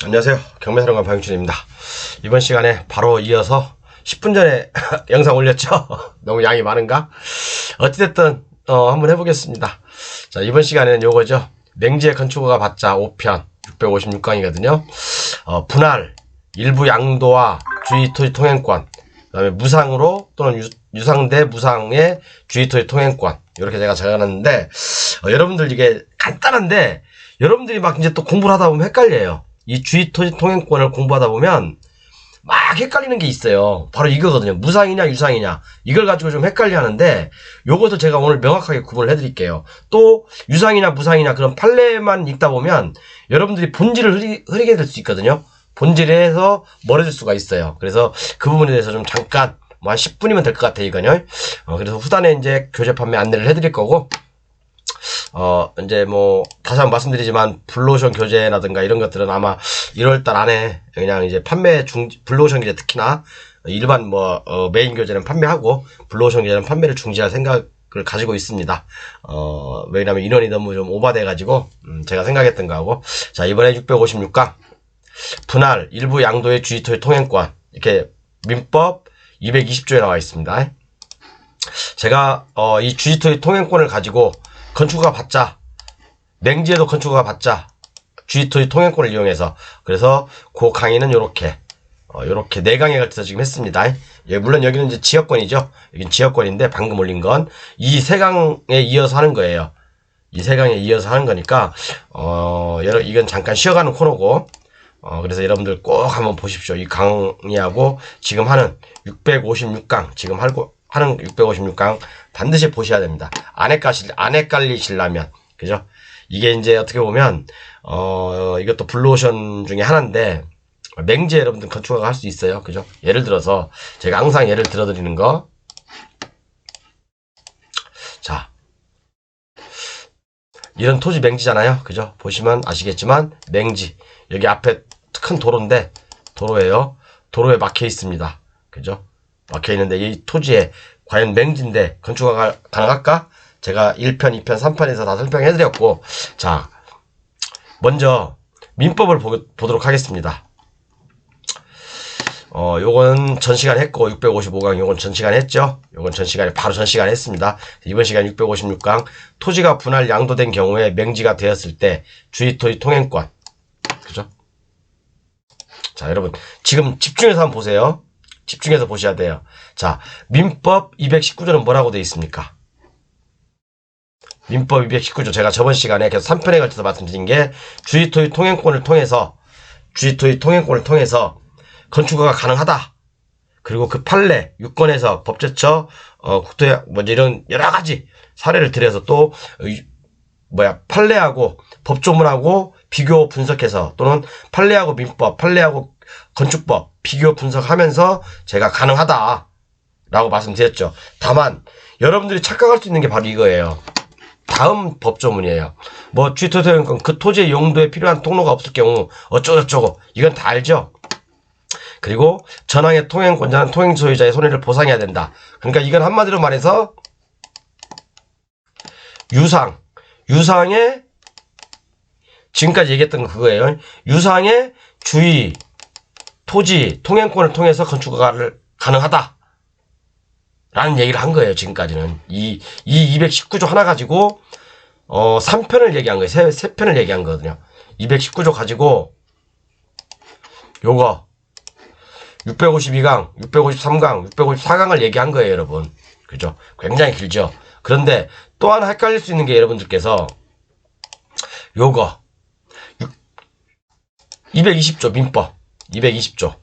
안녕하세요. 경매사령관 박영준입니다. 이번 시간에 바로 이어서 10분 전에 영상 올렸죠? 너무 양이 많은가? 어찌됐든 한번 해보겠습니다. 자, 이번 시간에는 요거죠. 맹지의 건축허가 받자 5편 656강이거든요. 분할, 일부 양도와 주의토지 통행권, 그 다음에 무상으로 또는 유상대 무상의 주의토지 통행권, 이렇게 제가 적어놨는데 여러분들 이게 간단한데 여러분들이 막 이제 또 공부를 하다 보면 헷갈려요. 이 주의토지 통행권을 공부하다 보면 막 헷갈리는 게 있어요. 바로 이거거든요. 무상이냐 유상이냐, 이걸 가지고 좀 헷갈려 하는데 요것을 제가 오늘 명확하게 구분을 해드릴게요. 또 유상이냐 무상이냐 그런 판례만 읽다 보면 여러분들이 본질을 흐리게 될 수 있거든요. 본질에서 멀어질 수가 있어요. 그래서 그 부분에 대해서 좀 잠깐 뭐 한 10분이면 될 것 같아요, 이거는. 그래서 후단에 이제 교재 판매 안내를 해드릴 거고, 이제 뭐 다시 한번 말씀드리지만 블루오션 교재라든가 이런 것들은 아마 1월달 안에 그냥 이제 블루오션 교재 특히나 일반 메인 교재는 판매하고 블루오션 교재는 판매를 중지할 생각을 가지고 있습니다. 왜냐면 인원이 너무 좀 오버돼 가지고 제가 생각했던 거하고. 자, 이번에 656강 분할 일부 양도의 주의토지 통행권, 이렇게 민법 220조에 나와 있습니다. 제가 이 주의토지 통행권을 가지고 건축허가 받자, 맹지에도 건축허가 받자, 주의토지 통행권을 이용해서, 그래서 그 강의는 요렇게 4강에 걸쳐서 지금 했습니다. 물론 여기는 이제 지역권이죠. 여긴 지역권인데 방금 올린 건 이 3강에 이어서 하는 거예요. 이 3강에 이어서 하는 거니까 이건 잠깐 쉬어가는 코너고, 그래서 여러분들 꼭 한번 보십시오. 이 강의하고 지금 하는 656강, 지금 하는 656강 반드시 보셔야 됩니다. 안 헷갈리시려면, 그죠? 이게 이제 어떻게 보면, 이것도 블루오션 중에 하나인데, 맹지에 여러분들 건축허가 할 수 있어요. 그죠? 예를 들어서, 제가 항상 예를 들어드리는 거. 자. 이런 토지 맹지잖아요. 그죠? 보시면 아시겠지만, 맹지. 여기 앞에 큰 도로인데, 도로예요. 도로에 막혀 있습니다. 그죠? 막혀 있는데, 이 토지에 과연 맹지인데 건축허가 가능할까? 제가 1편, 2편, 3편에서 다 설명해드렸고, 자, 먼저 민법을 보도록 하겠습니다. 요건 전 시간 했고, 655강 요건 전 시간 했죠? 요건 바로 전 시간 했습니다. 이번 시간 656강, 토지가 분할 양도된 경우에 맹지가 되었을 때 주의토지 통행권. 그죠? 자, 여러분 지금 집중해서 한번 보세요. 집중해서 보셔야 돼요. 자, 민법 219조는 뭐라고 되어 있습니까? 민법 219조, 제가 저번 시간에 계속 3편에 걸쳐서 말씀드린 게 주의토지 통행권을 통해서 건축허가 가능하다. 그리고 그 판례, 유권에서 법제처, 국토, 이런 여러 가지 사례를 들여서 또 판례하고 법조문하고 비교 분석해서, 또는 판례하고 민법, 판례하고 건축법 비교 분석하면서 제가 가능하다 라고 말씀드렸죠. 다만 여러분들이 착각할 수 있는 게 바로 이거예요. 다음 법조문이에요. 주의토지 통행권, 그 토지의 용도에 필요한 통로가 없을 경우 어쩌고저쩌고, 이건 다 알죠. 그리고 전항의 통행권자는 통행 소유자의 손해를 보상해야 된다. 그러니까 이건 한마디로 말해서 유상의 지금까지 얘기했던 거 그거예요. 유상의 주의 토지 통행권을 통해서 건축허가를 가능하다 라는 얘기를 한 거예요. 지금까지는 이 219조 하나 가지고 3편을 얘기한 거예요. 세 편을 얘기한 거거든요. 219조 가지고 요거 652강, 653강, 654강을 얘기한 거예요, 여러분. 그죠? 굉장히 길죠? 그런데 또 하나 헷갈릴 수 있는 게, 여러분들께서 요거 220조 민법 220조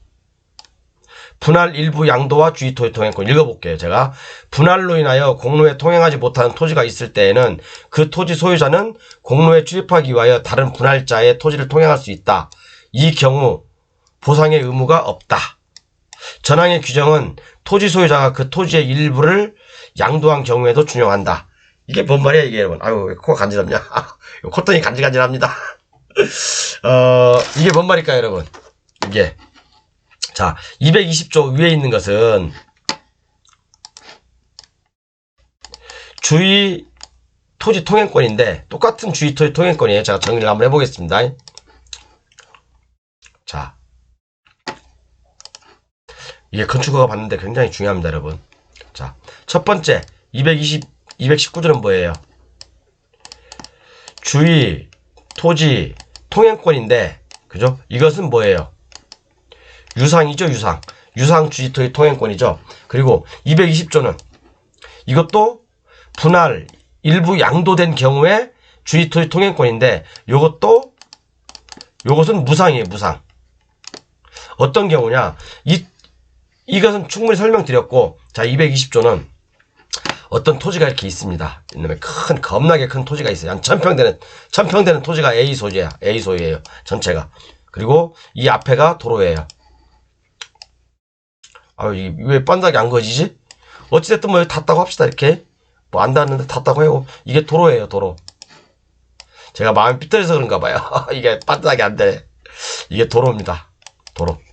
분할 일부 양도와 주의토지 통행권 읽어볼게요. 제가 분할로 인하여 공로에 통행하지 못하는 토지가 있을 때에는 그 토지 소유자는 공로에 출입하기 위하여 다른 분할자의 토지를 통행할 수 있다. 이 경우 보상의 의무가 없다. 전항의 규정은 토지 소유자가 그 토지의 일부를 양도한 경우에도 준용한다. 이게 뭔 말이야, 이게, 여러분. 아유, 왜 코가 간지럽냐? 콧등이 간질간질합니다. 이게 뭔 말일까요, 여러분? 이게. 자, 220조 위에 있는 것은 주의 토지 통행권인데, 똑같은 주의 토지 통행권이에요. 제가 정리를 한번 해보겠습니다. 자, 이게 건축허가 받는데 굉장히 중요합니다, 여러분. 자, 첫 번째 219조는 뭐예요? 주의, 토지, 통행권인데, 그죠? 이것은 뭐예요? 유상이죠, 유상. 유상 주의 토지 통행권이죠. 그리고 220조는 이것도 분할, 일부 양도된 경우에 주의 토지 통행권인데, 요것은 무상이에요, 무상. 어떤 경우냐? 이것은 충분히 설명드렸고, 자, 220조는 어떤 토지가 이렇게 있습니다. 이놈의 겁나게 큰 토지가 있어요. 한 1000평 되는 토지가 A 소지야. A 소유예요. 전체가. 그리고 이 앞에가 도로예요. 이게 왜 빤하게 안 그어지지? 어찌됐든 뭐 닿다고 합시다. 이렇게. 뭐 안 닿는데 닿다고 해요. 이게 도로예요, 도로. 제가 마음이 삐뚤어서 그런가 봐요. 이게 빤하게 안 돼. 이게 도로입니다.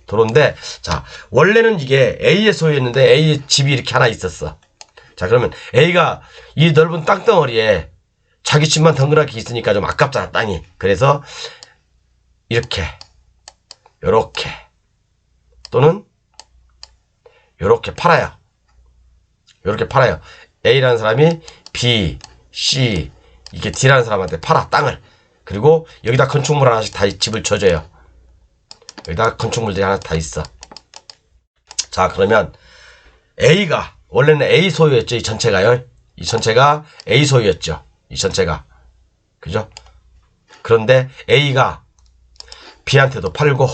도로인데, 자, 원래는 이게 A의 소유였는데 A의 집이 이렇게 하나 있었어. 자, 그러면 A가 이 넓은 땅덩어리에 자기 집만 덩그랗게 있으니까 좀 아깝잖아, 땅이. 그래서 요렇게 또는 요렇게 팔아요. A라는 사람이 B, C, 이게 D라는 사람한테 팔아, 땅을. 그리고 여기다 건축물 하나씩 다 집을 쳐줘요. 여기다 건축물들이 하나 다 있어. 자, 그러면 A가 원래는 A 소유였죠. 이 전체가요. 이 전체가 A 소유였죠. 이 전체가. 그죠? 그런데 A가 B한테도 팔고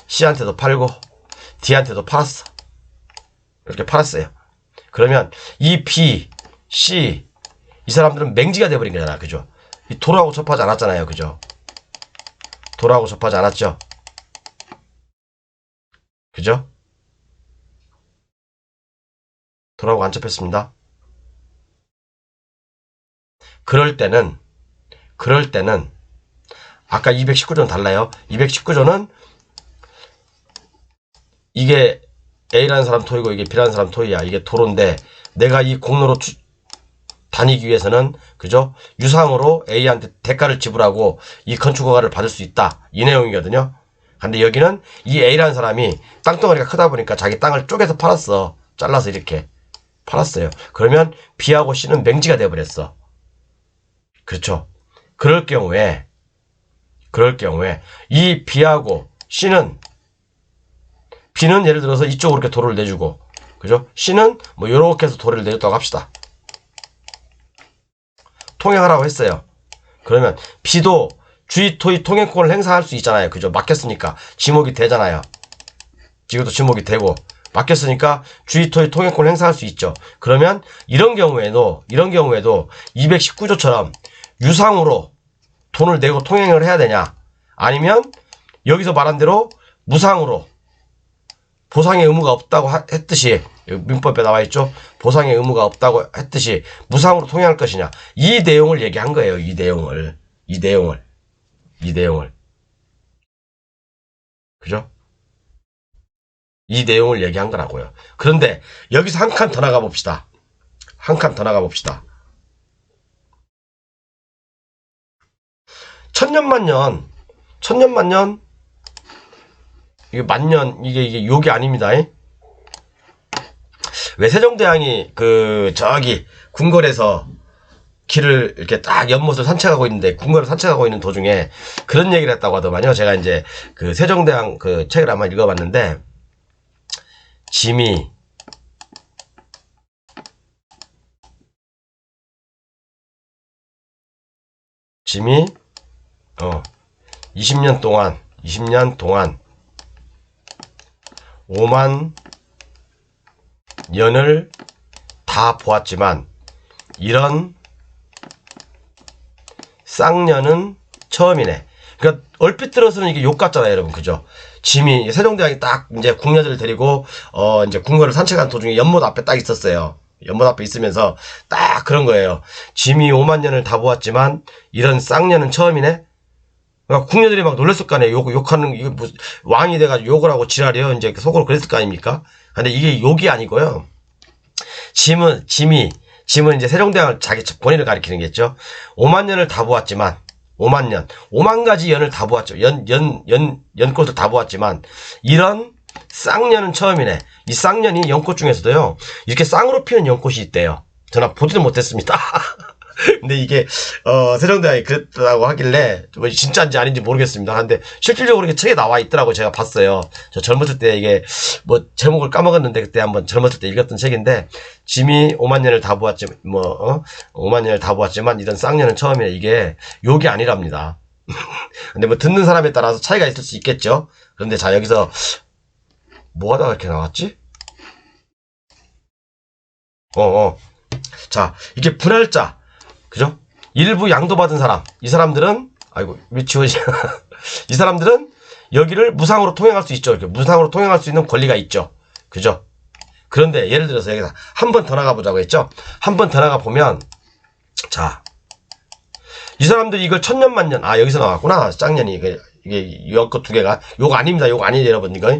C한테도 팔고 D한테도 팔았어. 이렇게 팔았어요. 그러면 이 B, C 이 사람들은 맹지가 돼버린 거잖아. 그죠? 이 도로하고 접하지 않았잖아요. 그죠? 도로하고 접하지 않았죠. 그죠? 도로하고 안 접했습니다. 그럴 때는 아까 219조는 달라요. 219조는 이게 A라는 사람 토이고 이게 B라는 사람 토이야. 이게 도로인데 내가 이 공로로 다니기 위해서는 그죠? 유상으로 A한테 대가를 지불하고 이 건축허가를 받을 수 있다. 이 내용이거든요. 근데 여기는 이 A라는 사람이 땅덩어리가 크다 보니까 자기 땅을 쪼개서 팔았어. 잘라서 이렇게 팔았어요. 그러면 B하고 C는 맹지가 돼버렸어. 그렇죠? 그럴 경우에 이 B하고 B는 예를 들어서 이쪽으로 이렇게 도로를 내주고, 그죠? C는 뭐 요렇게 해서 도로를 내줬다고 합시다. 통행하라고 했어요. 그러면 B도 주의 토지 통행권을 행사할 수 있잖아요. 그죠? 맡겼으니까 지목이 되잖아요. 지금도 지목이 되고 맡겼으니까 주의 토지 통행권을 행사할 수 있죠. 그러면 이런 경우에도 219조처럼 유상으로 돈을 내고 통행을 해야 되냐? 아니면 여기서 말한 대로 무상으로 보상의 의무가 없다고 했듯이 민법에 나와 있죠. 보상의 의무가 없다고 했듯이 무상으로 통행할 것이냐. 이 내용을 얘기한 거예요. 이 내용을. 그죠? 이 내용을 얘기한 거라고요. 그런데 여기서 한 칸 더 나가 봅시다. 천년만년 이게 만년 이게 욕이 아닙니다. 왜 세종대왕이 저기 궁궐에서 길을 이렇게 딱 연못을 산책하고 있는데 궁궐을 산책하고 있는 도중에 그런 얘기를 했다고 하더만요. 제가 이제 세종대왕 책을 한번 읽어봤는데 짐이 20년 동안 5만 년을 다 보았지만 이런 쌍년은 처음이네. 그러니까 얼핏 들어서는 이게 욕 같잖아요, 여러분. 그죠? 짐이 세종대왕이 딱 이제 궁녀들을 데리고 이제 궁궐을 산책한 도중에 연못 앞에 딱 있었어요. 연못 앞에 있으면서 딱 그런 거예요. 짐이 5만 년을 다 보았지만 이런 쌍년은 처음이네. 그러니까 궁녀들이 막 놀랬을 거 아니에요. 욕하는 이게 뭐 왕이 돼가지고 욕을 하고 지랄이요. 이제 속으로 그랬을 거 아닙니까? 근데 이게 욕이 아니고요. 짐은 이제 세종대왕을 자기 본인을 가리키는 겠죠. 5만 년을 다 보았지만 5만 년, 5만 가지 연을 다 보았죠. 연꽃을 다 보았지만 이런 쌍년은 처음이네. 이 쌍년이 연꽃 중에서도요, 이렇게 쌍으로 피는 연꽃이 있대요. 저는 보지도 못했습니다. 근데 이게 세종대왕이 그랬다고 하길래 뭐 진짜인지 아닌지 모르겠습니다. 근데 실질적으로 이렇게 책에 나와 있더라고. 제가 봤어요. 저 젊었을 때 이게 뭐 제목을 까먹었는데 그때 한번 젊었을 때 읽었던 책인데, 짐이 5만 년을 다 보았지 5만 년을 다 보았지만 이런 쌍년은 처음이네. 이게 욕이 아니랍니다. 근데 뭐 듣는 사람에 따라서 차이가 있을 수 있겠죠. 그런데 자, 여기서 뭐 하다가 이렇게 나왔지? 자, 이게 분할자. 그죠? 일부 양도받은 사람. 이 사람들은, 아이고, 왜 지워지? 이 사람들은 여기를 무상으로 통행할 수 있죠. 이렇게 무상으로 통행할 수 있는 권리가 있죠. 그죠? 그런데 예를 들어서 여기서 한 번 더 나가보자고 했죠? 한 번 더 나가보면, 자, 이 사람들이 이걸 천년만년, 아, 여기서 나왔구나. 쌍년이. 이게 연꽃 두 개가. 요거 아닙니다. 요거 아니에요, 여러분. 이거.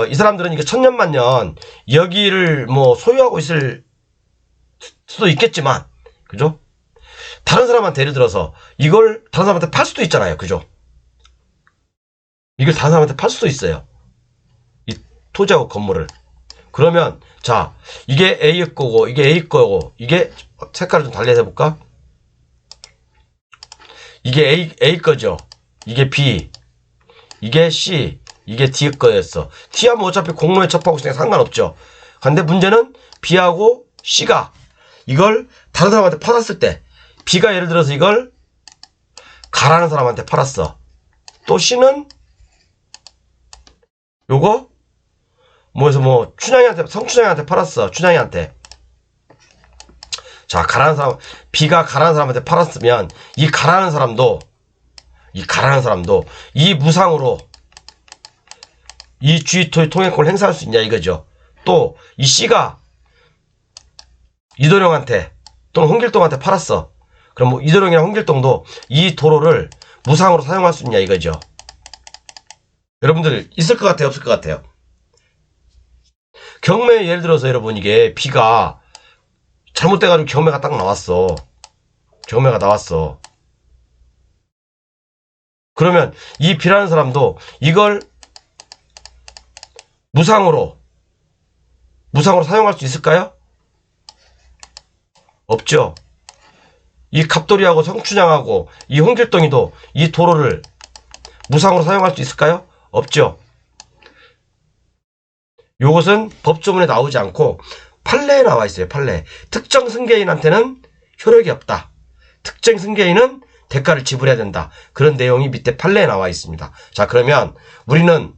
이 사람들은 이게 천년만년 여기를 뭐 소유하고 있을 수도 있겠지만, 그죠? 다른 사람한테 예를 들어서 이걸 다른 사람한테 팔 수도 있잖아요. 그죠? 이걸 다른 사람한테 팔 수도 있어요. 이 토지하고 건물을. 그러면 자, 이게 A의 거고 이게 A 거고, 이게 색깔을 좀 달리 해볼까? 이게 A 거죠. 이게 B, 이게 C, 이게 D 거였어. D하면 어차피 공로에 접하고 있으니까 상관없죠. 근데 문제는 B하고 C가 이걸 다른 사람한테 팔았을 때, B가 예를 들어서 이걸 가라는 사람한테 팔았어. 또 C는 요거 뭐해서 뭐 춘향이한테, 성춘향이한테 팔았어. 춘향이한테. 자, 가라는 사람, B가 가라는 사람한테 팔았으면 이 가라는 사람도 이 무상으로 이 주의토의 통행권을 행사할 수 있냐 이거죠. 또 이 C가 이도령한테 또는 홍길동한테 팔았어. 그럼 뭐 이도령이나 홍길동도 이 도로를 무상으로 사용할 수 있냐 이거죠. 여러분들 있을 것 같아요, 없을 것 같아요? 경매, 예를 들어서 여러분 이게 B가 잘못돼가지고 경매가 딱 나왔어. 경매가 나왔어. 그러면 이 B라는 사람도 이걸 무상으로 사용할 수 있을까요? 없죠. 이 갑돌이하고 성춘향하고 이 홍길동이도 이 도로를 무상으로 사용할 수 있을까요? 없죠. 요것은 법조문에 나오지 않고 판례에 나와 있어요. 판례. 특정 승계인한테는 효력이 없다. 특정 승계인은 대가를 지불해야 된다. 그런 내용이 밑에 판례에 나와 있습니다. 자, 그러면 우리는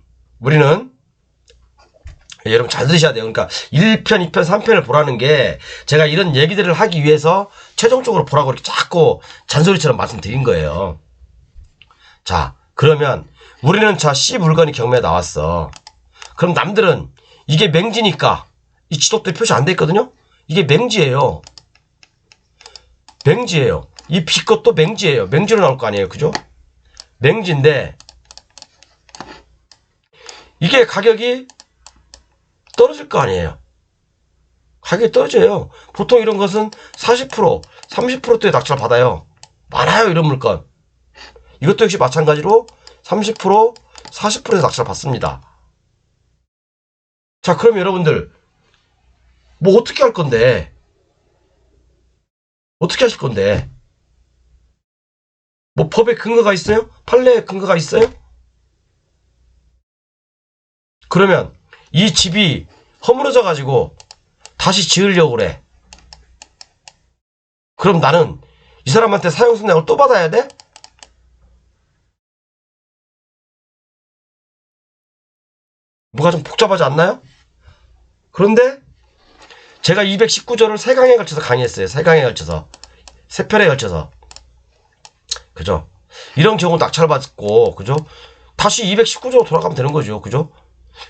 여러분 잘 들으셔야 돼요. 그러니까 1편, 2편, 3편을 보라는 게 제가 이런 얘기들을 하기 위해서 최종적으로 보라고 이렇게 자꾸 잔소리처럼 말씀드린 거예요. 자, 그러면 우리는 자, C 물건이 경매에 나왔어. 그럼 남들은 이게 맹지니까 이 지도도에 표시 안 돼 있거든요. 이게 맹지예요. 맹지예요. 이 B 것도 맹지예요. 맹지로 나올 거 아니에요. 그죠? 맹지인데 이게 가격이 떨어질 거 아니에요. 가격이 떨어져요. 보통 이런 것은 40%, 30%대의 낙찰 받아요. 많아요, 이런 물건. 이것도 역시 마찬가지로 30%, 40%의 낙찰 받습니다. 자, 그럼 여러분들 뭐 어떻게 할 건데? 어떻게 하실 건데? 뭐 법에 근거가 있어요? 판례에 근거가 있어요? 그러면 이 집이 허물어져 가지고 다시 지으려고 그래. 그럼 나는 이 사람한테 사용승낙을 또 받아야 돼? 뭐가 좀 복잡하지 않나요? 그런데 제가 219조를 3강에 걸쳐서 강의했어요. 3강에 걸쳐서. 3편에 걸쳐서. 그죠? 이런 경우 낙찰받고, 그죠? 다시 219조로 돌아가면 되는 거죠. 그죠?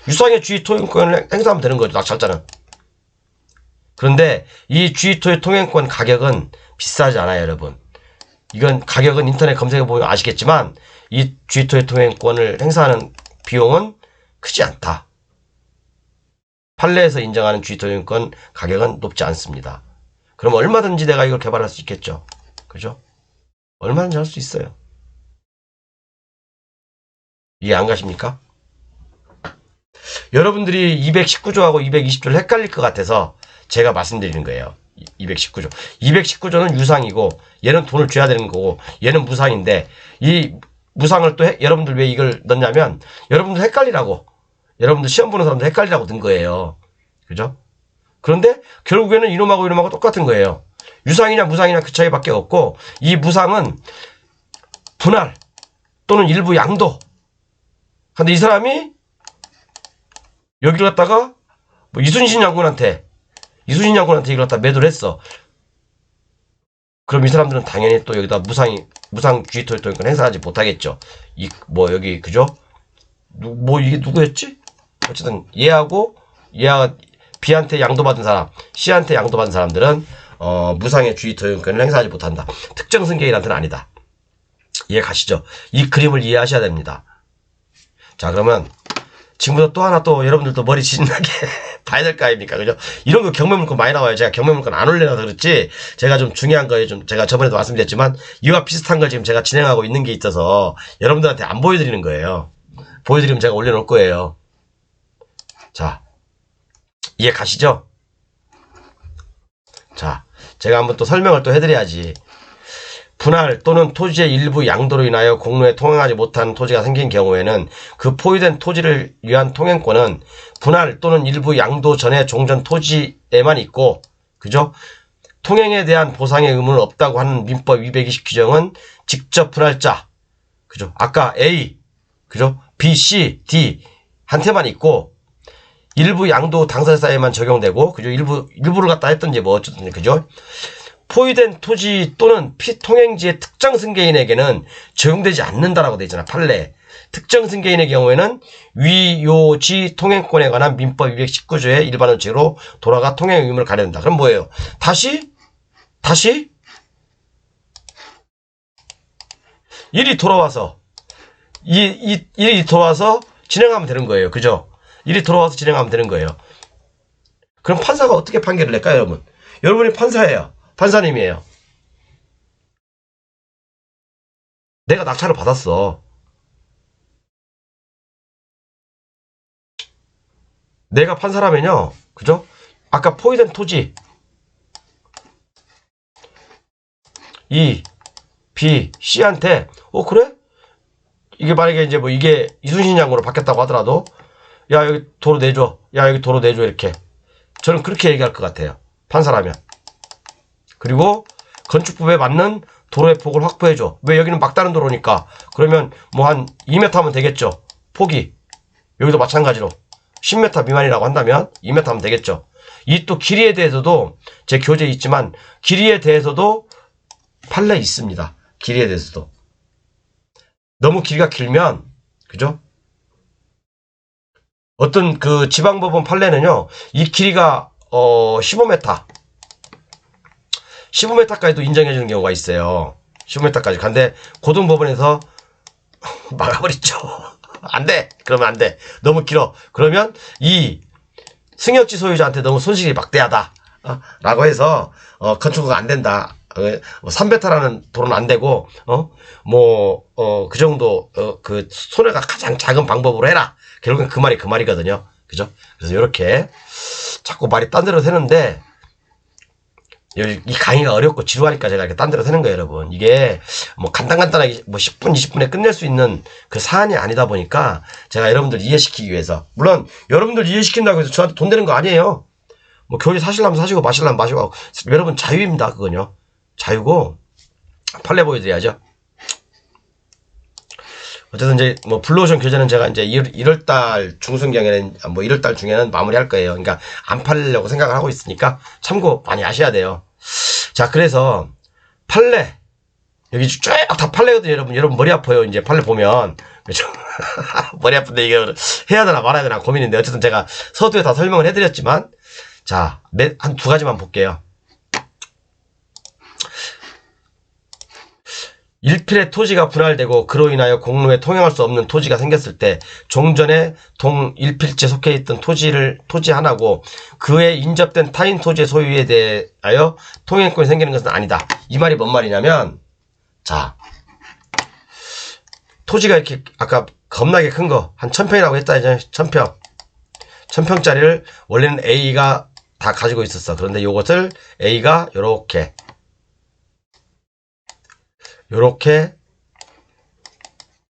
유상의 주의 통행권을 행사하면 되는 거죠. 낙찰자는. 그런데 이 주의토의 통행권 가격은 비싸지 않아요, 여러분. 이건 가격은 인터넷 검색해 보면 아시겠지만 이 주의토의 통행권을 행사하는 비용은 크지 않다. 판례에서 인정하는 주의토행권 가격은 높지 않습니다. 그럼 얼마든지 내가 이걸 개발할 수 있겠죠. 그죠? 얼마든지 할 수 있어요. 이해 안 가십니까? 여러분들이 219조하고 220조를 헷갈릴 것 같아서 제가 말씀드리는 거예요. 219조. 219조는 유상이고 얘는 돈을 줘야 되는 거고 얘는 무상인데 이 무상을 또 여러분들 왜 이걸 넣냐면 여러분들 헷갈리라고. 여러분들 시험 보는 사람들 헷갈리라고 든 거예요. 그죠? 그런데 결국에는 이놈하고 똑같은 거예요. 유상이냐 무상이냐 그 차이밖에 없고 이 무상은 분할 또는 일부 양도. 근데 이 사람이 여기를 갖다가 뭐 이순신 장군한테 이걸 갖다 매도를 했어. 그럼 이 사람들은 당연히 또 여기다 무상 주의토익권 행사하지 못하겠죠. 여기 그죠? 이게 누구였지? 어쨌든 얘하고 B한테 양도받은 사람, C한테 양도받은 사람들은 무상의 주의토익권을 행사하지 못한다. 특정 승계인한테는 아니다. 이해 가시죠? 이 그림을 이해하셔야 됩니다. 자, 그러면 지금부터 또 하나 또 여러분들도 머리 진하게 봐야 될 거 아닙니까? 그죠? 이런 거 경매물건 많이 나와요. 제가 경매물건 안 올려놔서 그렇지. 제가 좀 중요한 거에 제가 저번에도 말씀드렸지만 이와 비슷한 걸 지금 제가 진행하고 있는 게 있어서 여러분들한테 안 보여드리는 거예요. 보여드리면 제가 올려놓을 거예요. 자, 이해 가시죠? 자, 제가 한번 또 설명을 또 해드려야지. 분할 또는 토지의 일부 양도로 인하여 공로에 통행하지 못한 토지가 생긴 경우에는 그 포위된 토지를 위한 통행권은 분할 또는 일부 양도 전에 종전 토지에만 있고, 그죠? 통행에 대한 보상의 의무는 없다고 하는 민법 220 규정은 직접 분할자, 그죠? 아까 A, 그죠? B, C, D 한테만 있고, 일부 양도 당사자에만 적용되고, 그죠? 일부를 갖다 했던지 뭐 어쨌든, 그죠? 포위된 토지 또는 피통행지의 특정 승계인에게는 적용되지 않는다라고 되어 있잖아. 판례. 특정 승계인의 경우에는 위요지 통행권에 관한 민법 219조의 일반 원칙으로 돌아가 통행 의무를 가려낸다. 그럼 뭐예요? 다시 일이 돌아와서 일이 돌아와서 진행하면 되는 거예요. 그죠? 일이 돌아와서 진행하면 되는 거예요. 그럼 판사가 어떻게 판결을 낼까요, 여러분? 여러분이 판사예요. 판사님이에요. 내가 낙찰을 받았어. 내가 판사라면요. 그죠? 아까 포위된 토지 E, B, C한테 그래? 이게 만약에 이제 뭐 이게 이순신 장군으로 바뀌었다고 하더라도 야 여기 도로 내줘. 야 여기 도로 내줘 이렇게. 저는 그렇게 얘기할 것 같아요. 판사라면. 그리고 건축법에 맞는 도로의 폭을 확보해줘. 왜 여기는 막다른 도로니까. 그러면 뭐 한 2m 하면 되겠죠. 폭이. 여기도 마찬가지로 10m 미만이라고 한다면 2m 하면 되겠죠. 이 또 길이에 대해서도 제 교재에 있지만 길이에 대해서도 판례 있습니다. 길이에 대해서도. 너무 길이가 길면 그죠? 어떤 그 지방법원 판례는요. 이 길이가 15m 15m까지도 인정해주는 경우가 있어요. 15m까지. 근데 고등법원에서 막아버리죠. 안 돼. 그러면 안 돼. 너무 길어. 그러면 이 승역지 소유자한테 너무 손실이 막대하다. 라고 해서 건축허가 안 된다. 3m라는 도로는 안 되고 그 정도 그 손해가 가장 작은 방법으로 해라. 결국엔 그 말이 그 말이거든요. 그죠? 그래서 이렇게 자꾸 말이 딴 데로 새는데 이 강의가 어렵고 지루하니까 제가 이렇게 딴 데로 새는 거예요, 여러분. 이게 뭐 간단하게 뭐 10분, 20분에 끝낼 수 있는 그 사안이 아니다 보니까 제가 여러분들 이해시키기 위해서. 물론 여러분들 이해시킨다고 해서 저한테 돈 되는 거 아니에요. 뭐 교재 사시려면 사시고 마시려면 마시고. 여러분 자유입니다, 그건요. 자유고 판례 보여드려야죠. 어쨌든 이제 뭐 블루오션 교재는 제가 이제 1월달 중순경에는 뭐 1월달 중에는 마무리할 거예요. 그러니까 안 팔려고 생각을 하고 있으니까 참고 많이 하셔야 돼요. 자, 그래서 판례 여기 쭉 다 판례거든요, 여러분. 여러분 머리 아파요. 이제 판례 보면 그렇죠? 머리 아픈데 이게 해야 되나 말아야 되나 고민인데 어쨌든 제가 서두에 다 설명을 해드렸지만 자, 한 두 가지만 볼게요. 일필의 토지가 분할되고 그로 인하여 공로에 통행할 수 없는 토지가 생겼을 때 종전에 동일필지에 속해 있던 토지 하나고 그에 인접된 타인 토지의 소유에 대하여 통행권이 생기는 것은 아니다. 이 말이 뭔 말이냐면 자, 토지가 이렇게 아까 겁나게 큰 거, 한 1000평이라고 했다, 이제. 1000평. 1000평짜리를 원래는 A가 다 가지고 있었어. 그런데 요것을 A가 요렇게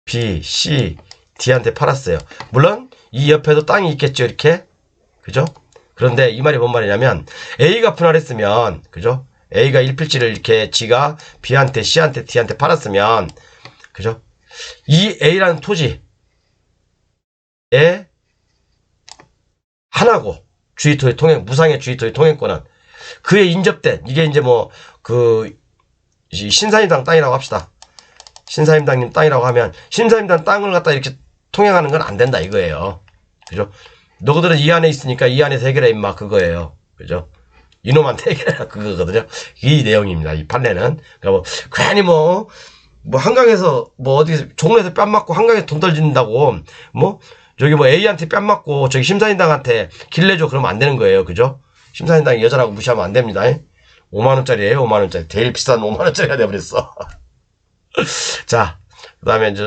B, C, D한테 팔았어요. 물론 이 옆에도 땅이 있겠죠, 이렇게. 그죠? 그런데 이 말이 뭔 말이냐면 A가 분할했으면, 그죠? A가 1필지를 이렇게 지가 B한테, C한테, D한테 팔았으면, 그죠? 이 A라는 토지에 하나고 주의토지 통행, 무상의 주의토지 통행권은 그에 인접된, 이게 이제 뭐 신사임당 땅이라고 합시다. 신사임당님 땅이라고 하면 신사임당 땅을 갖다 이렇게 통행하는 건 안 된다 이거예요. 그죠? 너희들은 이 안에 있으니까 이 안에서 해결해 임마, 그거예요. 그죠? 이놈한테 해결해라, 그거거든요. 이 내용입니다. 이 판례는. 그러니까 뭐 괜히 뭐 한강에서 뭐 어디 종로에서 뺨 맞고 한강에서 돈 떨어진다고 뭐 저기 뭐 A한테 뺨 맞고 저기 심사인당한테 길 내줘 그러면 안 되는 거예요. 그죠? 심사인당이 여자라고 무시하면 안 됩니다. 5만원짜리예요. 5만원짜리. 제일 비싼 5만원짜리가 돼버렸어. 자, 그 다음에 이제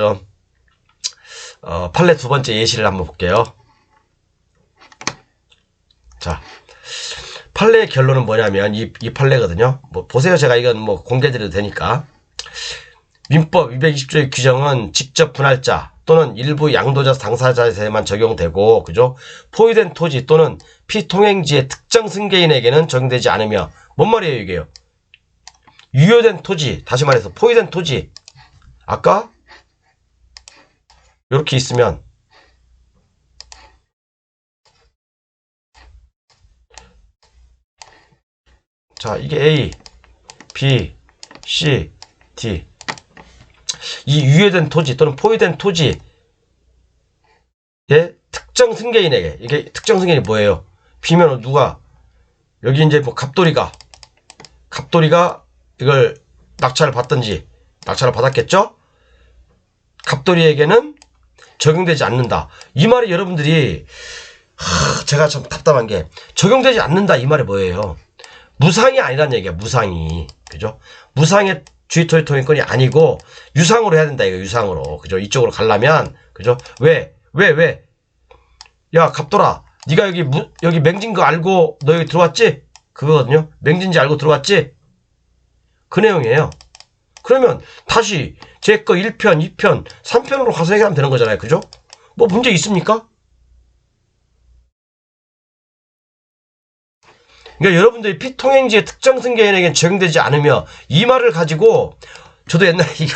판례 두 번째 예시를 한번 볼게요. 자, 판례의 결론은 뭐냐면 이 판례거든요. 뭐 보세요. 제가 이건 뭐 공개드려도 되니까. 민법 220조의 규정은 직접 분할자 또는 일부 양도자 당사자에만 적용되고, 그죠? 포위된 토지 또는 피통행지의 특정 승계인에게는 적용되지 않으며, 뭔 말이에요 이게요? 유효된 토지, 다시 말해서 포위된 토지, 아까 이렇게 있으면 자, 이게 A, B, C, D. 이 유효된 토지 또는 포위된 토지의 특정 승계인에게, 이게 특정 승계인이 뭐예요? B면 누가, 여기 이제 뭐 갑돌이가 이걸 낙찰을 받든지, 낙찰을 받았겠죠? 갑돌이에게는 적용되지 않는다. 이 말이 여러분들이, 제가 참 답답한 게, 적용되지 않는다 이 말이 뭐예요? 무상이 아니란 얘기야, 무상이. 그죠? 무상의 주의토지 통행권이 아니고 유상으로 해야 된다, 이거. 유상으로. 그죠? 이쪽으로 가려면, 그죠? 왜? 야, 갑돌아, 네가 여기 맹진 거 알고 너 여기 들어왔지? 그거거든요. 맹진지 알고 들어왔지? 그 내용이에요. 그러면 다시 제 거 1편, 2편, 3편으로 가서 해결하면 되는 거잖아요. 그죠? 뭐 문제 있습니까? 그러니까 여러분들이 피통행지의 특정 승계인에게는 적용되지 않으며, 이 말을 가지고 저도 옛날에 이거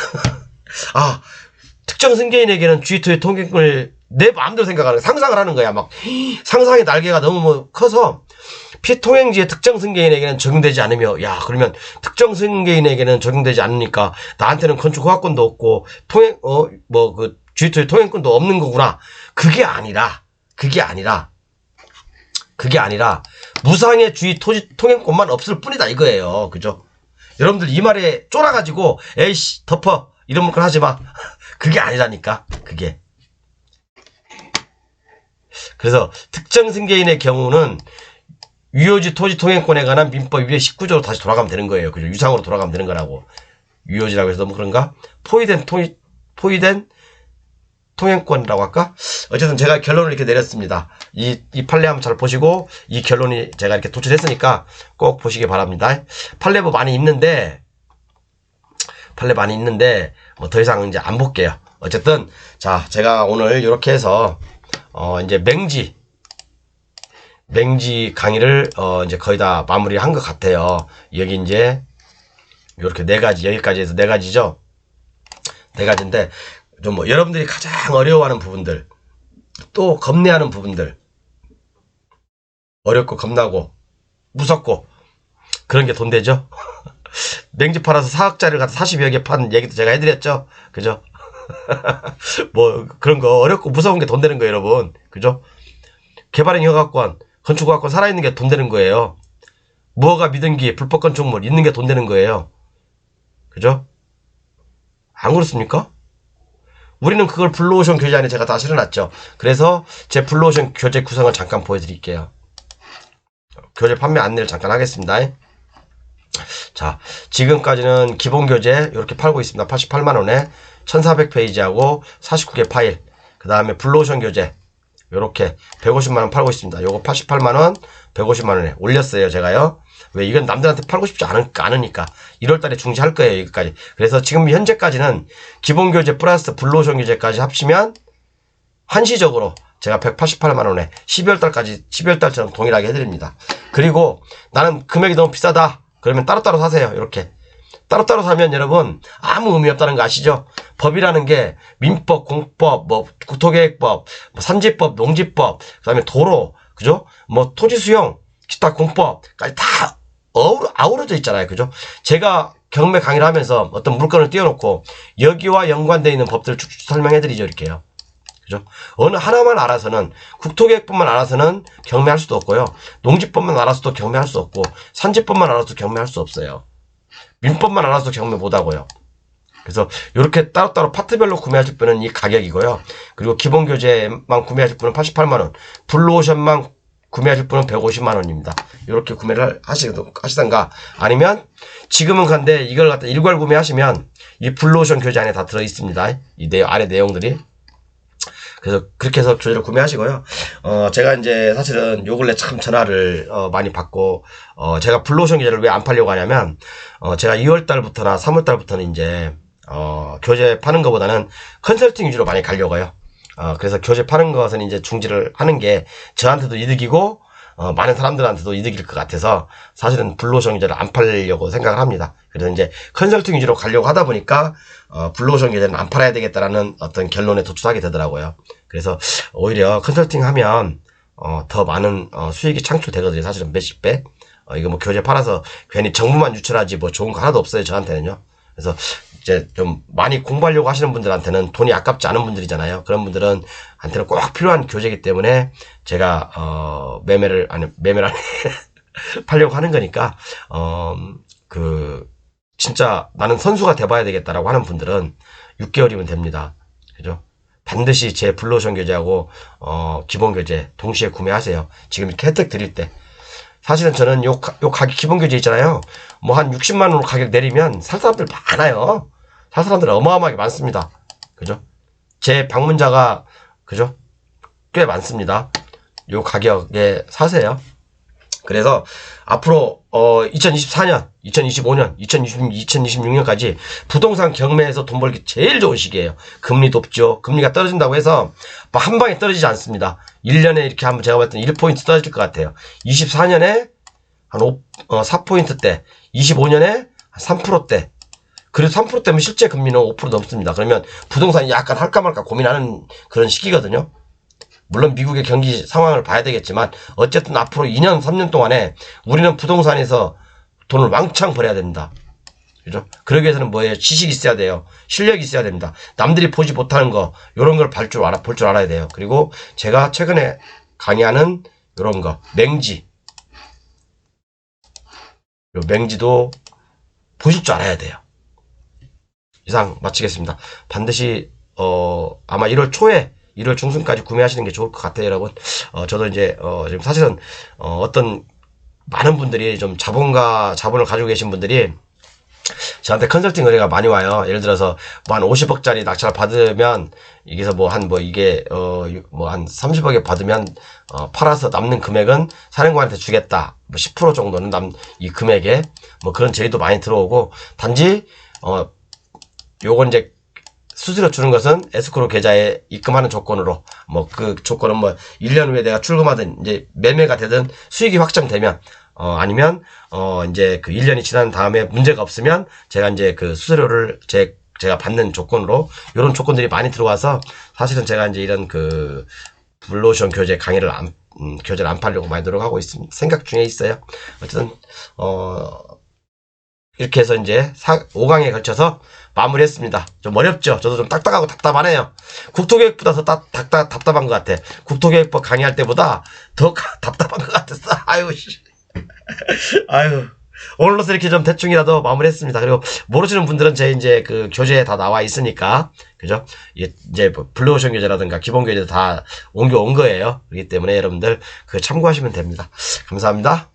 특정 승계인에게는 주의토지 통행권을 내 마음대로 생각하는, 상상을 하는 거야. 막 상상의 날개가 너무 뭐 커서, 피통행지의 특정 승계인에게는 적용되지 않으며, 야, 그러면 특정 승계인에게는 적용되지 않으니까 나한테는 건축 허가권도 없고 주의토지 통행권도 없는 거구나. 그게 아니라 무상의 주의토지 통행권만 없을 뿐이다 이거예요. 그죠? 여러분들 이 말에 쫄아가지고 에이씨 덮어 이런 건 하지 마. 그게 아니라니까. 그게. 그래서 특정 승계인의 경우는 유효지 토지 통행권에 관한 민법 219조로 다시 돌아가면 되는 거예요. 그죠? 유상으로 돌아가면 되는 거라고. 유효지라고 해서 너무 그런가? 포위된 통행권이라고 할까? 어쨌든 제가 결론을 이렇게 내렸습니다. 이 판례 한번 잘 보시고, 이 결론이 제가 이렇게 도출했으니까 꼭 보시기 바랍니다. 판례 많이 있는데 뭐 더 이상 이제 안 볼게요. 어쨌든 자, 제가 오늘 이렇게 해서 이제 맹지 강의를 이제 거의 다 마무리한 것 같아요. 여기 이제 이렇게 4가지, 여기까지 해서 4가지죠. 4가지인데 좀 뭐 여러분들이 가장 어려워하는 부분들, 또 겁내하는 부분들, 어렵고 겁나고 무섭고 그런 게 돈 되죠. 맹지 팔아서 4억짜리를 갖다 40여 개 판 얘기도 제가 해드렸죠. 그죠? 뭐 그런 거 어렵고 무서운 게 돈 되는 거예요, 여러분. 그죠? 개발행 허가권, 건축허가권 살아있는 게 돈 되는 거예요. 무허가 미등기, 불법 건축물 있는 게 돈 되는 거예요. 그죠? 안 그렇습니까? 우리는 그걸 블루오션 교재 안에 제가 다 실어놨죠. 그래서 제 블루오션 교재 구성을 잠깐 보여드릴게요. 교재 판매 안내를 잠깐 하겠습니다. 자, 지금까지는 기본 교재 이렇게 팔고 있습니다. 88만원에 1400페이지하고 49개 파일. 그 다음에 블루오션 교재 요렇게 150만원 팔고 있습니다. 요거 88만원 150만원에 올렸어요 제가요. 왜 이건 남들한테 팔고 싶지 않으니까 1월달에 중지할 거예요 이거까지. 그래서 지금 현재까지는 기본 교재 플러스 블루오션 교재까지 합치면 한시적으로 제가 188만원에 12월달처럼 동일하게 해드립니다. 그리고 나는 금액이 너무 비싸다 그러면 따로따로 사세요. 이렇게 따로따로 사면 여러분 아무 의미 없다는 거 아시죠? 법이라는 게 민법, 공법, 뭐 국토계획법, 뭐 산지법, 농지법, 그 다음에 도로, 그죠? 뭐 토지수용, 기타 공법까지 다 아우러져 있잖아요. 그죠? 제가 경매 강의를 하면서 어떤 물건을 띄워놓고 여기와 연관되어 있는 법들을 쭉쭉 설명해드리죠. 이렇게요. 그죠? 어느 하나만 알아서는 국토계획법만 알아서는 경매할 수도 없고요. 농지법만 알아서도 경매할 수 없고 산지법만 알아서도 경매할 수 없어요. 민법만 알아서 경매 못하고요. 그래서 이렇게 따로따로 파트별로 구매하실 분은 이 가격이고요. 그리고 기본 교재만 구매하실 분은 88만원, 블루오션만 구매하실 분은 150만원입니다. 이렇게 구매를 하시던가 아니면 지금은 간데 이걸 갖다 일괄 구매하시면 이 블루오션 교재 안에 다 들어있습니다. 이 아래 내용들이. 그래서 그렇게 해서 교재를 구매하시고요. 제가 이제 사실은 요 근래 참 전화를 많이 받고 제가 블루오션 교재를 왜 안 팔려고 하냐면 제가 2월달부터나 3월달부터는 이제 교재 파는 것보다는 컨설팅 위주로 많이 가려고 해요. 그래서 교재 파는 것은 이제 중지를 하는 게 저한테도 이득이고 많은 사람들한테도 이득일 것 같아서 사실은 블루오션 교재를 안 팔려고 생각을 합니다. 그래서 이제 컨설팅 위주로 가려고 하다 보니까 블루오션 교재는 안 팔아야 되겠다라는 어떤 결론에 도출하게 되더라고요. 그래서 오히려 컨설팅 하면 더 많은 수익이 창출되거든요. 사실은 몇십 배. 이거 뭐 교재 팔아서 괜히 정보만 유출하지 뭐 좋은 거 하나도 없어요. 저한테는요. 그래서 이제 좀 많이 공부하려고 하시는 분들한테는 돈이 아깝지 않은 분들이잖아요. 그런 분들은 한테는 꼭 필요한 교재이기 때문에 제가 매매를 아니 팔려고 하는 거니까 진짜 나는 선수가 돼봐야 되겠다라고 하는 분들은 6개월이면 됩니다. 그죠? 반드시 제 블루오션 교재하고 기본 교재 동시에 구매하세요. 지금 이렇게 혜택 드릴 때. 사실은 저는 요 가격 기본 교재 있잖아요. 뭐 한 60만원으로 가격 내리면 살 사람들 많아요. 살 사람들 어마어마하게 많습니다. 그죠? 제 방문자가 그죠? 꽤 많습니다. 요 가격에 사세요. 그래서 앞으로 2024년, 2025년, 2026년까지 부동산 경매에서 돈 벌기 제일 좋은 시기예요. 금리 높죠. 금리가 떨어진다고 해서 한 방에 떨어지지 않습니다. 1년에 이렇게 한번 제가 봤을 때 1포인트 떨어질 것 같아요. 24년에 한 4포인트대, 25년에 3%대. 그래도 3%대면 실제 금리는 5% 넘습니다. 그러면 부동산이 약간 할까 말까 고민하는 그런 시기거든요. 물론 미국의 경기 상황을 봐야 되겠지만 어쨌든 앞으로 2년 3년 동안에 우리는 부동산에서 돈을 왕창 벌어야 됩니다. 그죠? 그러기 위해서는 뭐예요? 지식이 있어야 돼요. 실력이 있어야 됩니다. 남들이 보지 못하는 거 이런 걸 볼 줄 알아야 돼요. 그리고 제가 최근에 강의하는 이런 거 맹지 요 맹지도 보실 줄 알아야 돼요. 이상 마치겠습니다. 반드시 아마 1월 초에 1월 중순까지 구매하시는 게 좋을 것 같아요, 여러분. 저도 이제, 지금 사실은, 어떤, 많은 분들이 좀 자본을 가지고 계신 분들이 저한테 컨설팅 의뢰가 많이 와요. 예를 들어서, 뭐 한 50억짜리 낙찰 받으면, 여기서 뭐 한 30억에 받으면, 팔아서 남는 금액은 사령관한테 주겠다. 뭐 10% 정도는 이 금액에, 뭐 그런 제의도 많이 들어오고, 단지, 요건 이제, 수수료 주는 것은 에스크로 계좌에 입금하는 조건으로 뭐 그 조건은 뭐 1년 후에 내가 출금하든 이제 매매가 되든 수익이 확정되면 아니면 이제 그 1년이 지난 다음에 문제가 없으면 제가 이제 그 수수료를 제가 받는 조건으로 이런 조건들이 많이 들어와서 사실은 제가 이제 이런 그 블루오션 교재 강의를 교재를 안 팔려고 많이 노력하고 있습니다. 생각 중에 있어요. 어쨌든 이렇게 해서 이제 5강에 걸쳐서 마무리했습니다. 좀 어렵죠? 저도 좀 딱딱하고 답답하네요. 국토계획보다 더 답답한 것 같아. 국토계획법 강의할 때보다 더 답답한 것 같았어. 아유, 오늘로서 이렇게 좀 대충이라도 마무리했습니다. 그리고 모르시는 분들은 제 이제 그 교재에 다 나와 있으니까, 그죠? 이제 뭐 블루오션 교재라든가 기본 교재 다 옮겨온 거예요. 그렇기 때문에 여러분들 그 참고하시면 됩니다. 감사합니다.